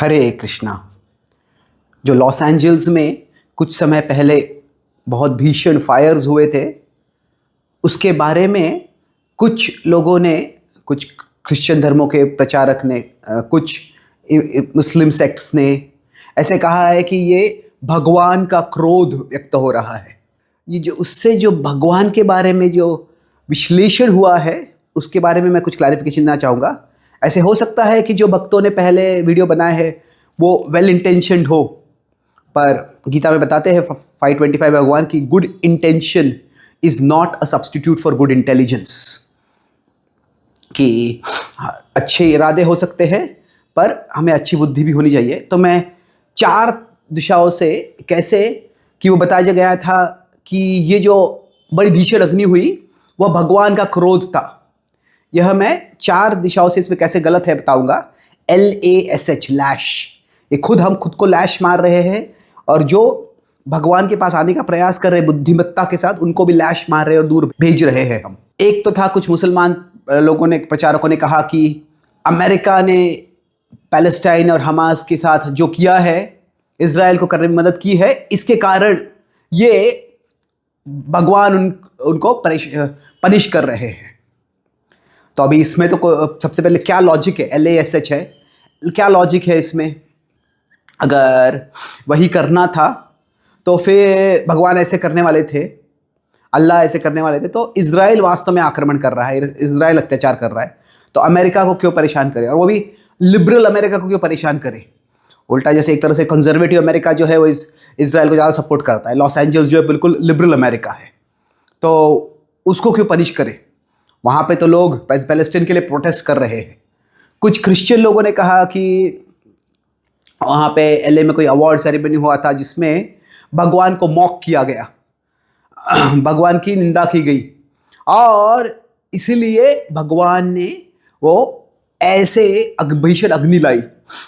हरे कृष्णा। जो Los Angeles में कुछ समय पहले बहुत भीषण फायर्स हुए थे, उसके बारे में कुछ लोगों ने, कुछ क्रिश्चियन धर्मों के प्रचारक ने, कुछ मुस्लिम सेक्ट्स ने ऐसे कहा है कि ये भगवान का क्रोध व्यक्त हो रहा है। ये जो उससे जो भगवान के बारे में जो विश्लेषण हुआ है उसके बारे में मैं कुछ क्लैरिफिकेशन देना चाहूँगा। ऐसे हो सकता है कि जो भक्तों ने पहले वीडियो बनाए हैं वो वेल इंटेंशनड हो, पर गीता में बताते हैं 5:25 भगवान की good intention is not a substitute for good intelligence. कि अच्छे इरादे हो सकते हैं पर हमें अच्छी बुद्धि भी होनी चाहिए। तो मैं 4 दिशाओं से कैसे कि वो बताया गया था कि ये जो बड़ी भीषण अग्नि हुई वह भगवान का क्रोध था। यह मैं 4 दिशाओं से इसमें कैसे गलत है बताऊंगा। LASH लैश, ये हम खुद को लैश मार रहे हैं और जो भगवान के पास आने का प्रयास कर रहे हैं बुद्धिमत्ता के साथ उनको भी लैश मार रहे हैं और दूर भेज रहे हैं हम। एक तो था कुछ मुसलमान लोगों ने, प्रचारकों ने कहा कि अमेरिका ने पैलेस्टाइन और हमास के साथ जो किया है, इजराइल को करने में मदद की है, इसके कारण ये भगवान उनको पनिश कर रहे हैं। तो अभी इसमें तो सबसे पहले क्या लॉजिक है? LASH है, क्या लॉजिक है इसमें? अगर वही करना था तो फिर भगवान ऐसे करने वाले थे, अल्लाह ऐसे करने वाले थे, तो इजराइल वास्तव में आक्रमण कर रहा है, इजराइल अत्याचार कर रहा है, तो अमेरिका को क्यों परेशान करे, और वो भी लिबरल अमेरिका को क्यों परेशान करे? उल्टा जैसे एक तरह से कंजर्वेटिव अमेरिका जो है वो इजराइल को ज़्यादा सपोर्ट करता है, लॉस एंजल्स जो है बिल्कुल लिबरल अमेरिका है, तो उसको क्यों पनिश करे? वहाँ पे तो लोग पैलेस्टीन के लिए प्रोटेस्ट कर रहे हैं। कुछ क्रिश्चियन लोगों ने कहा कि वहाँ पे LA में कोई अवार्ड सेरेमनी हुआ था जिसमें भगवान को मॉक किया गया, भगवान की निंदा की गई, और इसीलिए भगवान ने वो ऐसे भीषण अग्नि लाई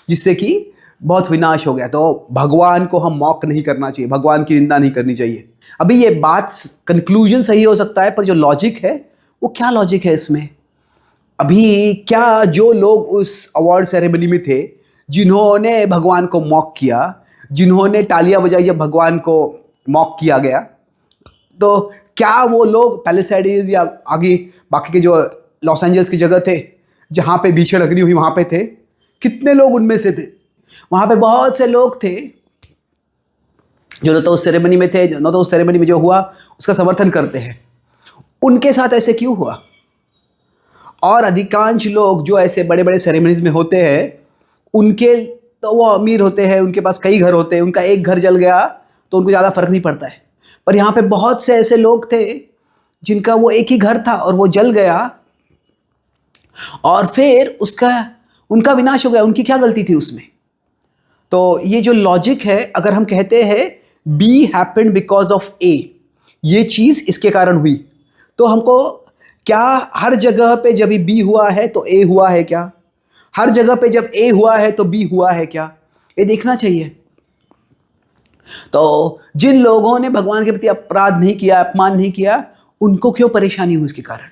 जिससे कि बहुत विनाश हो गया। तो भगवान को हम मॉक नहीं करना चाहिए, भगवान की निंदा नहीं करनी चाहिए। अभी ये बात कंक्लूजन सही हो सकता है, पर जो लॉजिक है वो क्या लॉजिक है इसमें? अभी क्या जो लोग उस अवार्ड सेरेमनी में थे, जिन्होंने भगवान को मॉक किया, जिन्होंने तालियां बजाई जब भगवान को मॉक किया गया, तो क्या वो लोग पैलेसाइड्स या आगे बाकी के जो लॉस एंजल्स की जगह थे जहाँ पे भीषण अग्नि हुई वहाँ पे थे? कितने लोग उनमें से थे? वहाँ पे बहुत से लोग थे जो न तो उस सेरेमनी में थे, न तो उस सेरेमनी में जो हुआ उसका समर्थन करते हैं। उनके साथ ऐसे क्यों हुआ? और अधिकांश लोग जो ऐसे बड़े बड़े सेरेमनीज में होते हैं उनके तो वो अमीर होते हैं, उनके पास कई घर होते हैं, उनका एक घर जल गया तो उनको ज़्यादा फर्क नहीं पड़ता है। पर यहाँ पे बहुत से ऐसे लोग थे जिनका वो एक ही घर था और वो जल गया और फिर उनका विनाश हो गया। उनकी क्या गलती थी उसमें? तो ये जो लॉजिक है, अगर हम कहते हैं B happened because of A, ये चीज़ इसके कारण हुई, तो हमको क्या हर जगह पे जब B हुआ है तो A हुआ है क्या? हर जगह पे जब A हुआ है तो B हुआ है क्या? ये देखना चाहिए। तो जिन लोगों ने भगवान के प्रति अपराध नहीं किया, अपमान नहीं किया, उनको क्यों परेशानी हुई इसके कारण?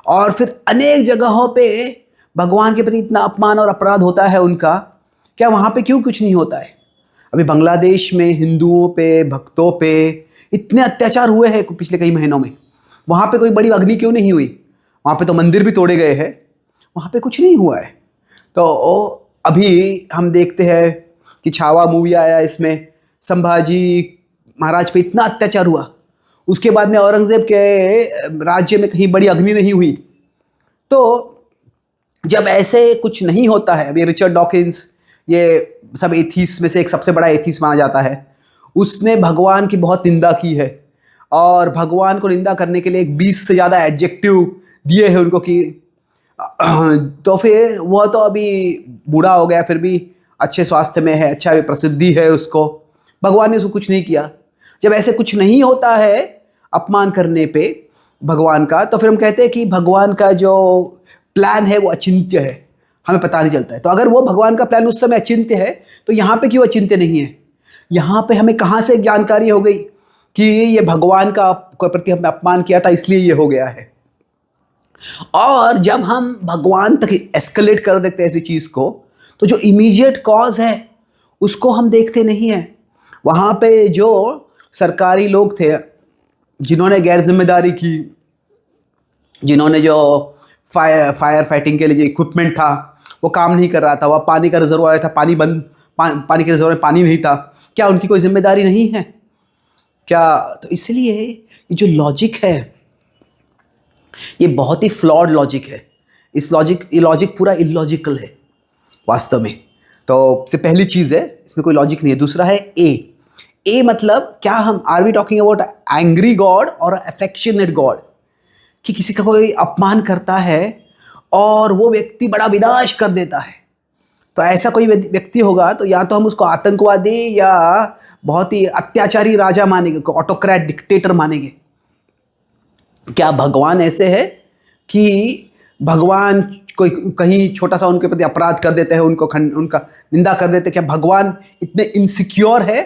और फिर अनेक जगहों पे भगवान के प्रति इतना अपमान और अपराध होता है उनका, क्या वहाँ पे क्यों कुछ नहीं होता है? अभी बांग्लादेश में हिंदुओं पे, भक्तों पे इतने अत्याचार हुए हैं पिछले कई महीनों में, वहाँ पे कोई बड़ी अग्नि क्यों नहीं हुई? वहाँ पे तो मंदिर भी तोड़े गए हैं, वहाँ पे कुछ नहीं हुआ है। तो अभी हम देखते हैं कि छावा मूवी आया, इसमें संभाजी महाराज पे इतना अत्याचार हुआ, उसके बाद में औरंगजेब के राज्य में कहीं बड़ी अग्नि नहीं हुई। तो जब ऐसे कुछ नहीं होता है, अभी रिचर्ड डॉकिंस, ये सब एथीस्ट में से एक सबसे बड़ा एथीस्ट माना जाता है, उसने भगवान की बहुत निंदा की है और भगवान को निंदा करने के लिए एक 20 से ज़्यादा एडजेक्टिव दिए हैं उनको कि तो फिर वह तो अभी बूढ़ा हो गया, फिर भी अच्छे स्वास्थ्य में है, अच्छा भी प्रसिद्धि है उसको, भगवान ने उसको कुछ नहीं किया। जब ऐसे कुछ नहीं होता है अपमान करने पे भगवान का, तो फिर हम कहते हैं कि भगवान का जो प्लान है वो अचिंत्य है, हमें पता नहीं चलता है। तो अगर वो भगवान का प्लान उस समय अचिंत्य है तो यहाँ पे क्यों अचिंत्य नहीं है? यहाँ पे हमें कहाँ से जानकारी हो गई कि ये भगवान का प्रति हमने अपमान किया था इसलिए ये हो गया है? और जब हम भगवान तक एस्केलेट कर देते हैं ऐसी चीज़ को, तो जो इमीडिएट कॉज है उसको हम देखते नहीं हैं। वहाँ पे जो सरकारी लोग थे जिन्होंने गैर जिम्मेदारी की, जिन्होंने जो फायर फाइटिंग के लिए जो इक्विपमेंट था वो काम नहीं कर रहा था, वह पानी का रिजर्वायर था, पानी के रिजर्वायर में पानी नहीं था, क्या उनकी कोई जिम्मेदारी नहीं है क्या? तो इसलिए ये जो लॉजिक है ये बहुत ही फ्लॉड लॉजिक है। ये लॉजिक पूरा इलॉजिकल है वास्तव में। तो सबसे पहली चीज़ है इसमें कोई लॉजिक नहीं है। दूसरा है ए मतलब क्या हम are we talking about angry god और अफेक्शनेट गॉड, कि किसी का कोई अपमान करता है और वो व्यक्ति बड़ा विनाश कर देता है, तो ऐसा कोई व्यक्ति होगा तो या तो हम उसको आतंकवादी या बहुत ही अत्याचारी राजा मानेंगे, ऑटोक्रेट डिक्टेटर मानेंगे। क्या भगवान ऐसे है कि भगवान कोई कहीं छोटा सा उनके प्रति अपराध कर देते हैं, उनका निंदा कर देते हैं? क्या भगवान इतने इनसिक्योर है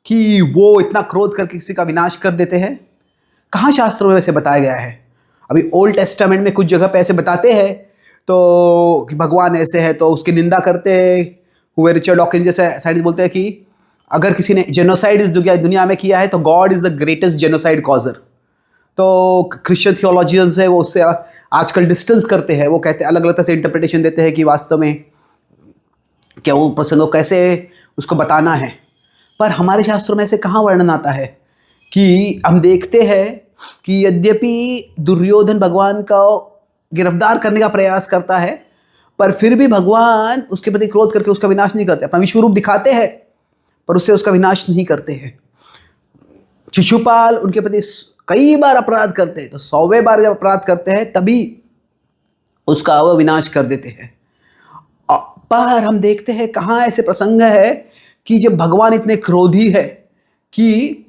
कि वो इतना क्रोध करके किसी का विनाश कर देते हैं? कहाँ शास्त्रों में वैसे बताया गया है? अभी ओल्ड टेस्टामेंट में कुछ जगह पे ऐसे बताते हैं तो कि भगवान ऐसे है, तो उसकी निंदा करते हैं। हुए रिचर्ड डॉकिंस जैसे साइंटिस्ट बोलते हैं कि अगर किसी ने जेनोसाइड इस दुनिया में किया है तो God is the greatest genocide causer. तो क्रिश्चियन थियोलॉजियंस है वो उससे आजकल डिस्टेंस करते हैं, वो कहते हैं अलग अलग तरह से इंटरप्रिटेशन देते हैं कि वास्तव में क्या वो प्रसंग को कैसे उसको बताना है। पर हमारे शास्त्रों में ऐसे कहाँ वर्णन आता है कि हम देखते हैं कि यद्यपि दुर्योधन भगवान का गिरफ्तार करने का प्रयास करता है पर फिर भी भगवान उसके प्रति क्रोध करके उसका विनाश नहीं करते। अपना विश्व रूप दिखाते हैं पर उससे उसका विनाश नहीं करते हैं। शिशुपाल उनके प्रति कई बार अपराध करते हैं, तो 100वें बार जब अपराध करते हैं तभी उसका वो विनाश कर देते हैं। पर हम देखते हैं कहाँ ऐसे प्रसंग है कि जब भगवान इतने क्रोधी है कि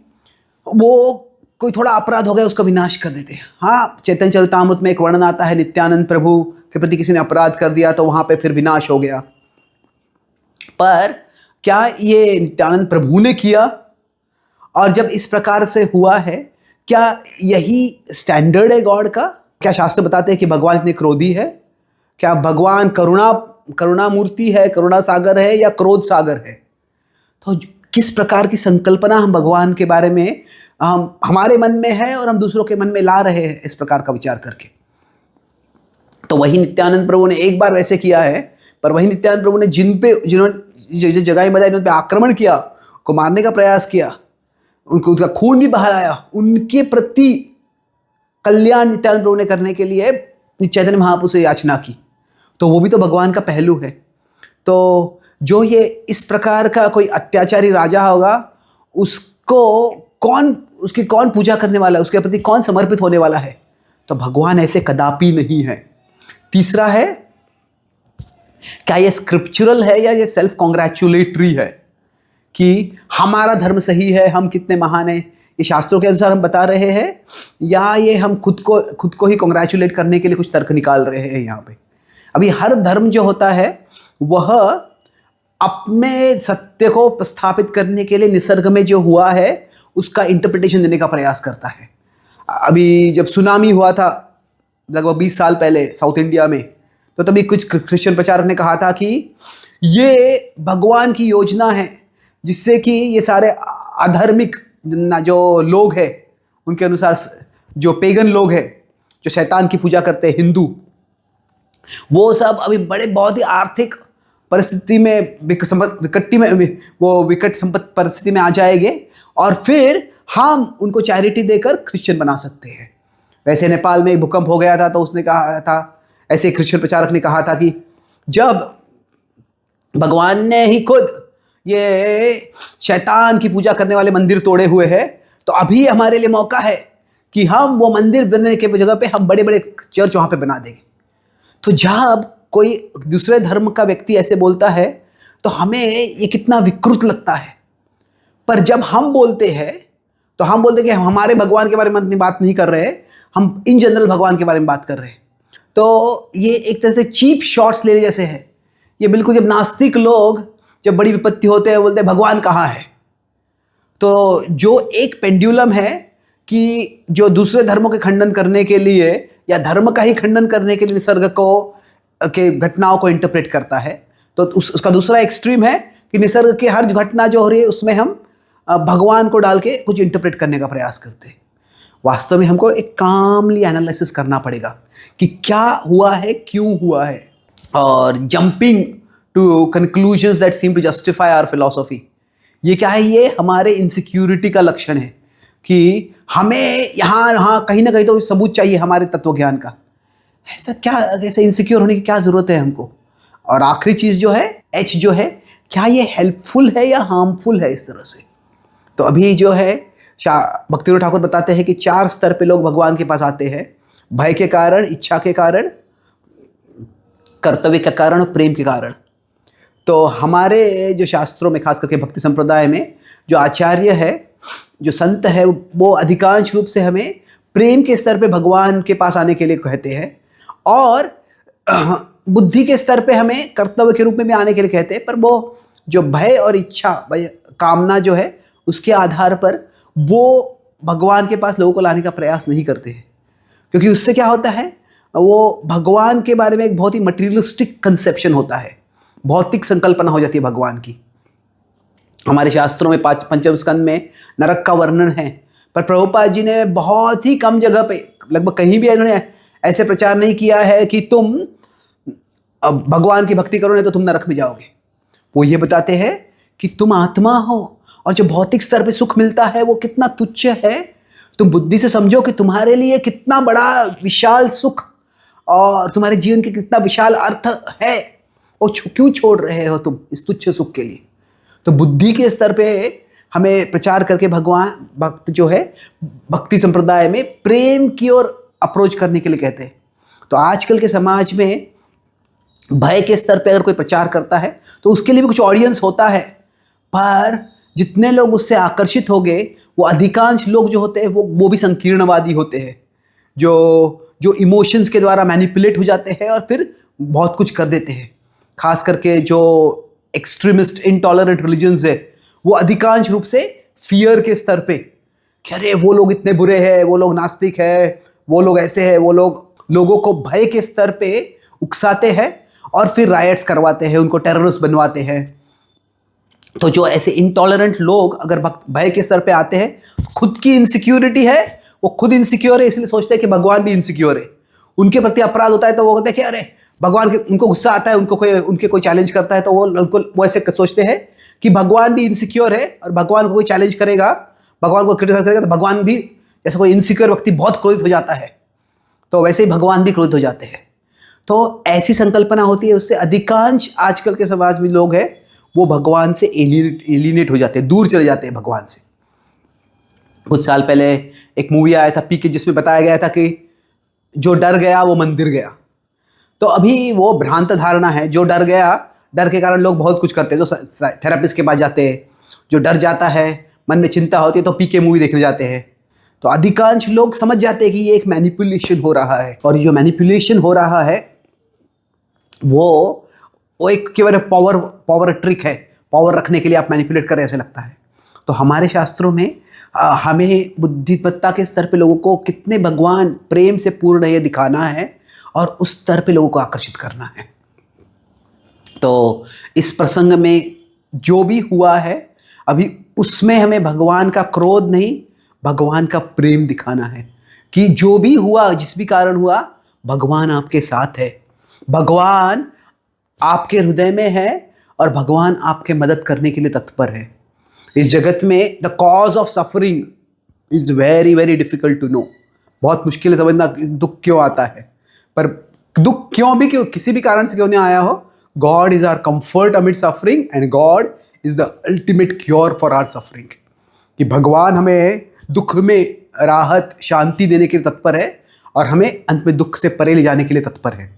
वो कोई थोड़ा अपराध हो गया उसका विनाश कर देते हैं। हाँ, चैतन्य चरितामृत में एक वर्णन आता है, नित्यानंद प्रभु के प्रति किसी ने अपराध कर दिया तो वहाँ पे फिर विनाश हो गया। पर क्या ये नित्यानंद प्रभु ने किया? और जब इस प्रकार से हुआ है, क्या यही स्टैंडर्ड है गॉड का? क्या शास्त्र बताते हैं कि भगवान इतने क्रोधी है? क्या भगवान करुणा मूर्ति है, करुणा सागर है या क्रोध सागर है? तो किस प्रकार की संकल्पना हम भगवान के बारे में हमारे मन में है और हम दूसरों के मन में ला रहे हैं इस प्रकार का विचार करके। तो वही नित्यानंद प्रभु ने एक बार वैसे किया है, पर वही नित्यानंद प्रभु ने जिन्होंने जगाई बजाई उन पर आक्रमण किया, को मारने का प्रयास किया, उनका खून भी बहाया, उनके प्रति कल्याण नित्यानंद प्रभु ने करने के लिए चैतन्य महाप्रभु से याचना की। तो वो भी तो भगवान का पहलू है। तो जो ये इस प्रकार का कोई अत्याचारी राजा होगा उसकी कौन पूजा करने वाला है, उसके प्रति कौन समर्पित होने वाला है? तो भगवान ऐसे कदापि नहीं है। तीसरा है, क्या ये स्क्रिप्चुरल है या ये सेल्फ कॉन्ग्रेचुलेटरी है कि हमारा धर्म सही है, हम कितने महान हैं, ये शास्त्रों के अनुसार हम बता रहे हैं, या ये हम खुद को ही कॉन्ग्रेचुलेट करने के लिए कुछ तर्क निकाल रहे हैं यहाँ पे? अभी हर धर्म जो होता है वह अपने सत्य को स्थापित करने के लिए निसर्ग में जो हुआ है उसका इंटरप्रिटेशन देने का प्रयास करता है। अभी जब सुनामी हुआ था लगभग 20 साल पहले साउथ इंडिया में, तो तभी कुछ क्रिश्चियन प्रचारक ने कहा था कि ये भगवान की योजना है जिससे कि ये सारे अधार्मिक जो लोग हैं, उनके अनुसार जो पेगन लोग हैं, जो शैतान की पूजा करते हैं, हिंदू, वो सब अभी बहुत ही आर्थिक परिस्थिति में विकट संपत्ति परिस्थिति में आ जाएंगे और फिर हम उनको चैरिटी देकर क्रिश्चियन बना सकते हैं। वैसे नेपाल में एक भूकंप हो गया था तो उसने कहा था, ऐसे क्रिश्चियन प्रचारक ने कहा था कि जब भगवान ने ही खुद ये शैतान की पूजा करने वाले मंदिर तोड़े हुए हैं तो अभी हमारे लिए मौका है कि हम वो मंदिर बनने के जगह पे हम बड़े बड़े चर्च वहाँ पे बना देंगे। तो जब कोई दूसरे धर्म का व्यक्ति ऐसे बोलता है तो हमें ये कितना विकृत लगता है। पर जब हम बोलते हैं तो हम बोलते हैं कि हम हमारे भगवान के बारे में बात नहीं कर रहे, हम इन जनरल भगवान के बारे में बात कर रहे हैं। तो ये एक तरह से चीप शॉट्स लेने जैसे है। ये बिल्कुल जब नास्तिक लोग जब बड़ी विपत्ति होते हैं बोलते हैं भगवान कहाँ है। तो जो एक पेंडुलम है कि जो दूसरे धर्मों के खंडन करने के लिए या धर्म का ही खंडन करने के लिए निसर्ग को के घटनाओं को इंटरप्रेट करता है, तो उसका दूसरा एक्सट्रीम है कि निसर्ग की हर घटना जो हो रही है उसमें हम भगवान को डाल के कुछ इंटरप्रेट करने का प्रयास करते हैं। वास्तव में हमको एक कामली एनालिसिस करना पड़ेगा कि क्या हुआ है, क्यों हुआ है, और jumping to conclusions that seem to justify our philosophy, ये क्या है? ये हमारे इनसिक्योरिटी का लक्षण है कि हमें यहाँ कहीं ना कहीं तो सबूत चाहिए हमारे तत्व ज्ञान का। ऐसा क्या, ऐसे इनसिक्योर होने की क्या ज़रूरत है हमको? और आखिरी चीज़ जो है, एच जो है, क्या ये हेल्पफुल है या हार्मफुल है इस तरह से? तो अभी जो है भक्तिविनोद ठाकुर बताते हैं कि 4 स्तर पे लोग भगवान के पास आते हैं: भय के कारण, इच्छा के कारण, कर्तव्य के कारण, प्रेम के कारण। तो हमारे जो शास्त्रों में, खास करके भक्ति संप्रदाय में, जो आचार्य है, जो संत है, वो अधिकांश रूप से हमें प्रेम के स्तर पे भगवान के पास आने के लिए कहते हैं, और बुद्धि के स्तर पे हमें कर्तव्य के रूप में भी आने के लिए कहते हैं। पर वो जो भय और इच्छा, कामना जो है, उसके आधार पर वो भगवान के पास लोगों को लाने का प्रयास नहीं करते हैं, क्योंकि उससे क्या होता है, वो भगवान के बारे में एक बहुत ही मटीरियलिस्टिक कंसेप्शन होता है, भौतिक संकल्पना हो जाती है भगवान की। हमारे शास्त्रों में पंचम स्कंद में नरक का वर्णन है, पर प्रभुपाद जी ने बहुत ही कम जगह पे, लगभग कहीं भी इन्होंने ऐसे प्रचार नहीं किया है कि तुम अब भगवान की भक्ति करो नहीं तो तुम नरक में जाओगे। वो ये बताते हैं कि तुम आत्मा हो, और जो भौतिक स्तर पे सुख मिलता है वो कितना तुच्छ है। तुम बुद्धि से समझो कि तुम्हारे लिए कितना बड़ा विशाल सुख और तुम्हारे जीवन के कितना विशाल अर्थ है, और क्यों छोड़ रहे हो तुम इस तुच्छ सुख के लिए? तो बुद्धि के स्तर पे हमें प्रचार करके भगवान भक्त जो है भक्ति संप्रदाय में प्रेम की ओर अप्रोच करने के लिए कहते हैं। तो आजकल के समाज में भय के स्तर पे अगर कोई प्रचार करता है तो उसके लिए भी कुछ ऑडियंस होता है, पर जितने लोग उससे आकर्षित हो गए, वो अधिकांश लोग जो होते हैं वो भी संकीर्णवादी होते हैं, जो इमोशंस के द्वारा मैनिपुलेट हो जाते हैं और फिर बहुत कुछ कर देते हैं। खास करके जो एक्सट्रीमिस्ट इंटॉलरेंट रिलीजन्स है, वो अधिकांश रूप से फियर के स्तर पे कि अरे वो लोग इतने बुरे हैं, वो लोग नास्तिक है, वो लोग ऐसे हैं, वो लोगों को भय के स्तर पे उकसाते हैं और फिर रायट्स करवाते हैं, उनको टेररिस्ट बनवाते हैं। तो जो ऐसे इंटॉलरेंट लोग अगर भय के स्तर पे आते हैं, खुद की इनसिक्योरिटी है, वो खुद इनसिक्योर है, इसलिए सोचते हैं कि भगवान भी इनसिक्योर है। उनके प्रति अपराध होता है तो वो कहते हैं कि अरे भगवान के, उनको गुस्सा आता है, उनके कोई चैलेंज करता है तो वो ऐसे सोचते हैं कि भगवान भी इनसिक्योर है, और भगवान को कोई चैलेंज करेगा, भगवान को क्रिटिसाइज करेगा तो भगवान भी, जैसे कोई इनसिक्योर व्यक्ति बहुत क्रोधित हो जाता है तो वैसे ही भगवान भी क्रोधित हो जाते हैं। तो ऐसी संकल्पना होती है, उससे अधिकांश आजकल के समाज में लोग हैं वो भगवान से एलिनेट हो जाते हैं, दूर चले जाते हैं भगवान से। कुछ साल पहले एक मूवी आया था पीके, जिसमें बताया गया था कि जो डर गया वो मंदिर गया। तो अभी वो भ्रांत धारणा है, जो डर गया, डर के कारण लोग बहुत कुछ करते हैं, जो थेरेपिस्ट के पास जाते हैं, जो डर जाता है, मन में चिंता होती है तो पीके मूवी देखने जाते हैं। तो अधिकांश लोग समझ जाते हैं कि ये एक मैनिपुलेशन हो रहा है, और ये जो मैनिपुलेशन हो रहा है वो एक केवल पावर ट्रिक है, पावर रखने के लिए आप मैनिपुलेट करें ऐसे लगता है। तो हमारे शास्त्रों में हमें बुद्धिमत्ता के स्तर पे लोगों को कितने भगवान प्रेम से पूर्ण है ये दिखाना है, और उस स्तर पे लोगों को आकर्षित करना है। तो इस प्रसंग में जो भी हुआ है अभी, उसमें हमें भगवान का क्रोध नहीं, भगवान का प्रेम दिखाना है कि जो भी हुआ, जिस भी कारण हुआ, भगवान आपके साथ है, भगवान आपके हृदय में है, और भगवान आपके मदद करने के लिए तत्पर है। इस जगत में the cause of suffering is very very difficult to know. बहुत मुश्किल है समझना दुख क्यों आता है, पर दुख क्यों किसी भी कारण से क्यों नहीं आया हो, God is our comfort amid suffering, and God is the ultimate cure for our suffering. कि भगवान हमें दुख में राहत, शांति देने के लिए तत्पर है, और हमें अंत में दुख से परे ले जाने के लिए तत्पर है।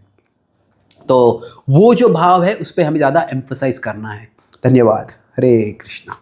तो वो जो भाव है उस पर हमें ज़्यादा एम्फसाइज करना है। धन्यवाद। हरे कृष्णा।